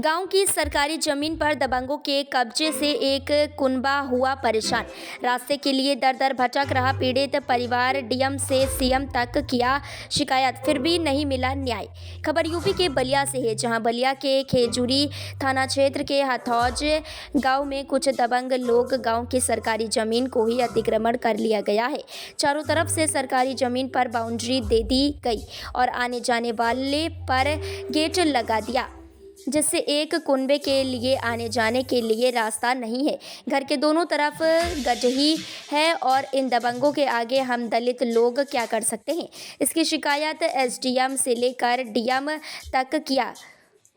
गांव की सरकारी जमीन पर दबंगों के कब्जे से एक कुनबा हुआ परेशान। रास्ते के लिए दर दर भटक रहा पीड़ित परिवार डीएम से सीएम तक किया शिकायत, फिर भी नहीं मिला न्याय। खबर यूपी के बलिया से है, जहां बलिया के खेजूरी थाना क्षेत्र के हथौज गांव में कुछ दबंग लोग गांव की सरकारी जमीन को ही अतिक्रमण कर लिया गया है। चारों तरफ से सरकारी जमीन पर बाउंड्री दे दी गई और आने जाने वाले पर गेट लगा दिया, जिससे एक कुनबे के लिए आने जाने के लिए रास्ता नहीं है। घर के दोनों तरफ गड्ढी है और इन दबंगों के आगे हम दलित लोग क्या कर सकते हैं। इसकी शिकायत एसडीएम से लेकर डीएम तक किया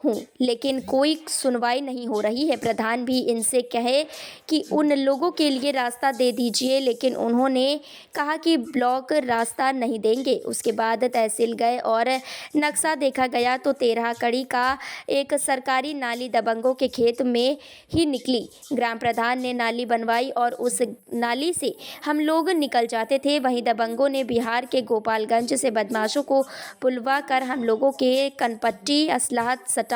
हूँ, लेकिन कोई सुनवाई नहीं हो रही है। प्रधान भी इनसे कहे कि उन लोगों के लिए रास्ता दे दीजिए, लेकिन उन्होंने कहा कि ब्लॉक रास्ता नहीं देंगे। उसके बाद तहसील गए और नक्शा देखा गया तो 13 कड़ी का एक सरकारी नाली दबंगों के खेत में ही निकली। ग्राम प्रधान ने नाली बनवाई और उस नाली से हम लोग निकल जाते थे। वहीं दबंगों ने बिहार के गोपालगंज से बदमाशों को बुलवा कर हम लोगों के कनपट्टी असलाहत सटाकर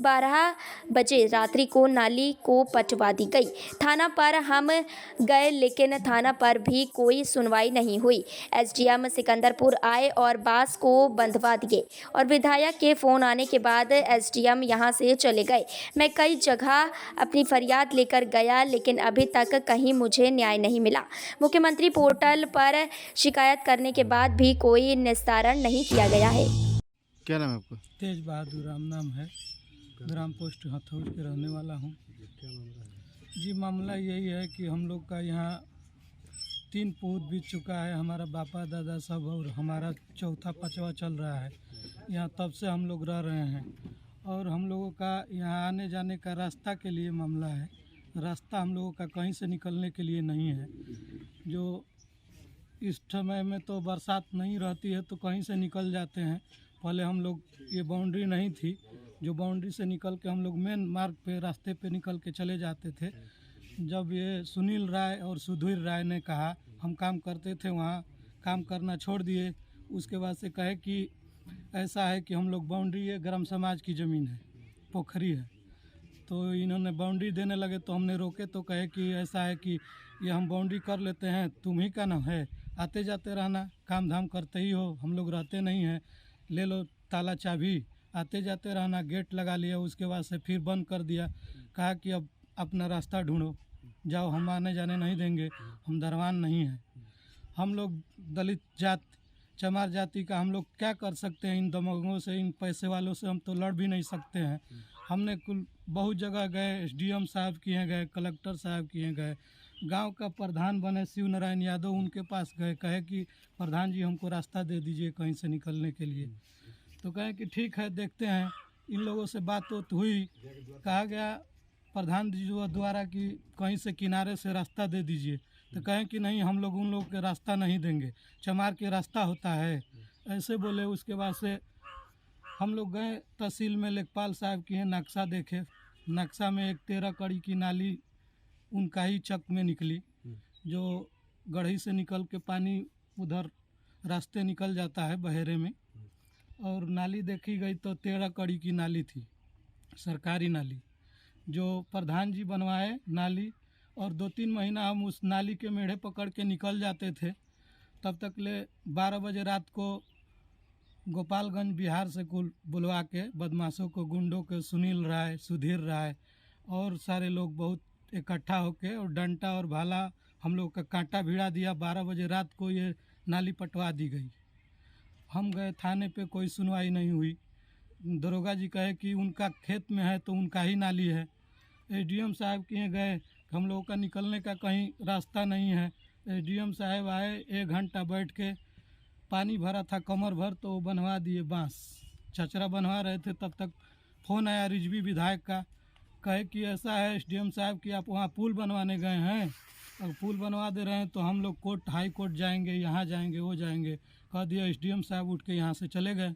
12 बजे रात्रि को नाली को पटवा दी गई। थाना पर हम गए, लेकिन थाना पर भी कोई सुनवाई नहीं हुई। एसडीएम सिकंदरपुर आए और बांस को बंधवा दिए और विधायक के फोन आने के बाद एसडीएम यहां से चले गए। मैं कई जगह अपनी फरियाद लेकर गया, लेकिन अभी तक कहीं मुझे न्याय नहीं मिला। मुख्यमंत्री पोर्टल पर शिकायत करने के बाद भी कोई निस्तारण नहीं किया गया है। क्या नाम है आपका? तेज बहादुर राम नाम है। ग्राम पोस्ट हथौज के रहने वाला हूँ। जी, मामला यही है कि हम लोग का यहाँ 3 पूत बीत चुका है। हमारा बापा दादा सब और हमारा चौथा पाँचवा चल रहा है यहाँ, तब से हम लोग रह रहे हैं। और हम लोगों का यहाँ आने जाने का रास्ता के लिए मामला है। रास्ता हम लोगों का कहीं से निकलने के लिए नहीं है। जो इस समय में तो बरसात नहीं रहती है तो कहीं से निकल जाते हैं। पहले हम लोग ये बाउंड्री नहीं थी, जो बाउंड्री से निकल के हम लोग मेन मार्ग पे रास्ते पे निकल के चले जाते थे। जब ये सुनील राय और सुधीर राय ने कहा, हम काम करते थे वहाँ, काम करना छोड़ दिए। उसके बाद से कहे कि ऐसा है कि हम लोग बाउंड्री है, ग्राम समाज की ज़मीन है, पोखरी है, तो इन्होंने बाउंड्री देने लगे तो हमने रोके तो कहे कि ऐसा है कि ये हम बाउंड्री कर लेते हैं, तुम ही का ना है, आते जाते रहना, काम धाम करते ही हो, हम लोग रहते नहीं हैं, ले लो ताला चाबी, आते जाते रहना। गेट लगा लिया, उसके बाद से फिर बंद कर दिया। कहा कि अब अपना रास्ता ढूंढो, जाओ, हम आने जाने नहीं देंगे, हम दरवान नहीं हैं। हम लोग दलित जात चमार जाति का हम लोग क्या कर सकते हैं। इन दबंगों से, इन पैसे वालों से हम तो लड़ भी नहीं सकते हैं। हमने कुल बहुत जगह गए, एसडीएम साहब के यहाँ गए, कलेक्टर साहब के यहाँ गए, गांव का प्रधान बने शिव नारायण यादव, उनके पास गए, कहे कि प्रधान जी हमको रास्ता दे दीजिए कहीं से निकलने के लिए। तो कहे कि ठीक है, देखते हैं। इन लोगों से बात हुई, कहा गया प्रधान जी द्वारा कि कहीं से किनारे से रास्ता दे दीजिए। तो कहें कि नहीं, हम लोग उन लोगों के रास्ता नहीं देंगे, चमार के रास्ता होता है, ऐसे बोले। उसके बाद से हम लोग गए तहसील में, लेखपाल साहब की है, नक्शा देखे। नक्शा में एक 13 कड़ी की नाली उनका ही चक में निकली, जो गढ़ी से निकल के पानी उधर रास्ते निकल जाता है बहेरे में। और नाली देखी गई तो 13 कड़ी की नाली थी, सरकारी नाली, जो प्रधान जी बनवाए नाली। और 2-3 महीना हम उस नाली के मेढ़े पकड़ के निकल जाते थे। तब तक ले 12 बजे रात को गोपालगंज बिहार से कुल बुलवा के बदमाशों को, गुंडों के, सुनील राय, सुधीर राय और सारे लोग बहुत इकट्ठा होके और डंटा और भाला हम लोग का कांटा भिड़ा दिया। 12 बजे रात को ये नाली पटवा दी गई। हम गए थाने पे, कोई सुनवाई नहीं हुई। दरोगा जी कहे कि उनका खेत में है तो उनका ही नाली है। एसडीएम साहब के यहाँ गए, हम लोगों का निकलने का कहीं रास्ता नहीं है। एसडीएम साहब आए, 1 घंटा बैठ के, पानी भरा था कमर भर, तो वो बनवा दिए बांस, चचरा बनवा रहे थे। तब तक फ़ोन आया रिजवी विधायक का, कहे कि ऐसा है एसडीएम साहब कि आप वहाँ पुल बनवाने गए हैं, और पुल बनवा दे रहे हैं तो हम लोग कोर्ट, हाई कोर्ट जाएंगे, यहाँ जाएंगे, वो जाएंगे। कह दिया। एसडीएम साहब उठ के यहाँ से चले गए।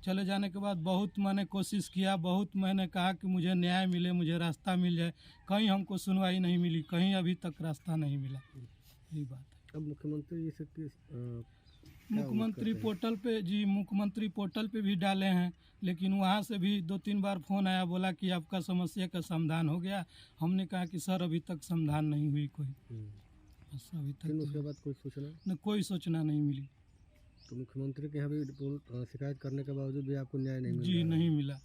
चले जाने के बाद बहुत मैंने कोशिश किया, बहुत मैंने कहा कि मुझे न्याय मिले, मुझे रास्ता मिल जाए, कहीं हमको सुनवाई नहीं मिली, कहीं अभी तक रास्ता नहीं मिला। यही बात है। अब मुख्यमंत्री जी से मुख्यमंत्री पोर्टल पे जी, मुख्यमंत्री पोर्टल पे भी डाले हैं, लेकिन वहाँ से भी 2-3 बार फ़ोन आया, बोला कि आपका समस्या का समाधान हो गया। हमने कहा कि सर अभी तक समाधान नहीं हुई कोई, बस अभी तक फिर उसके बाद कोई सूचना? न कोई सूचना नहीं मिली। तो मुख्यमंत्री के यहाँ भी शिकायत करने के बावजूद भी आपको न्याय नहीं मिला? जी नहीं मिला।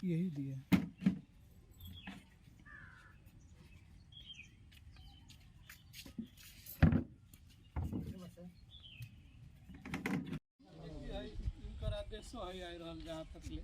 यही दिया। इनकर आदेशो है आ रहल जहाँ तक ले